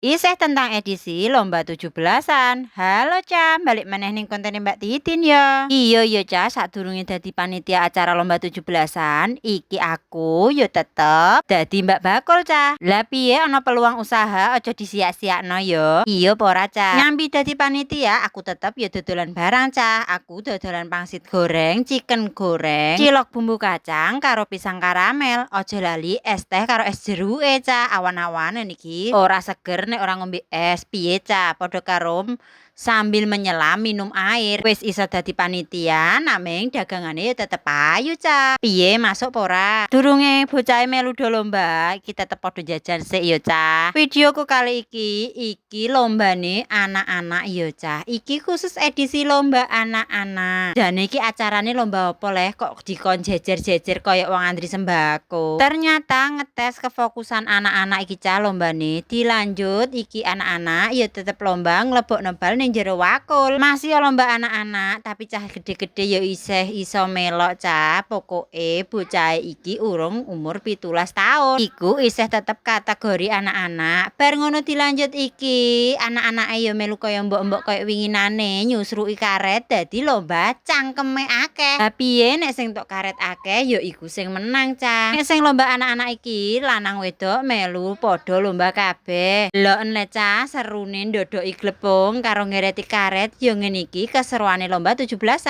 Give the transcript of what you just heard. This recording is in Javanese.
Isih tentang edisi lomba 17-an. Halo Ca, balik meneh ning konten Mbak Titin ya. Iya ya Ca, sadurunge dadi panitia acara lomba 17-an, iki aku yo tetep dadi Mbak Bakul Ca. Lah piye ana peluang usaha aja disia-siakno yo. Iya apa ora Ca? Nyambi dadi panitia aku tetep yo dodolan barang Ca. Aku dodolan pangsit goreng, chicken goreng, cilok bumbu kacang karo pisang karamel. Aja lali es teh karo es jeruke Ca. Awan-awan niki ora seger nek ora ngombe es. Piye Ca? Padha karo sambil menyelam minum air. Wis iso dadi panitia nameng dagangane ya tetep ayu Ca. Piye masuk apa ora? Durunge bocahe melu do lomba, iki tetep padha jajan sik ya Ca. Videoku kali iki lombane anak-anak ya Ca. Iki khusus edisi lomba anak-anak. Dan iki acarane lomba apa leh kok dikon jejer-jejer kaya wong antri sembako. Ternyata ngetes kefokusan anak-anak iki Ca lombane. Dilanjut iki anak-anak ya tetep lomba nglebokno bal ning jero wakul. Masih lomba anak-anak tapi cah gede-gede ya isih iso melok Ca. Pokoke bocah iki urung umur 17 tahun. Iku isih tetep kategori anak-anak. Bar ngono dilanjut iki anak-anake ya melu kaya mbok-mbok kaya winginane nyusruki karet dadi lomba cangkeme akeh. Lah piye nek sing tok karet akeh ya iku sing menang Ca. Nek sing lomba anak-anak iki lanang wedok melu padha lomba kabeh. Deloken le Ca serune ndodoki glepung karo ngereti karet ya ngene iki keseruane lomba 17-an.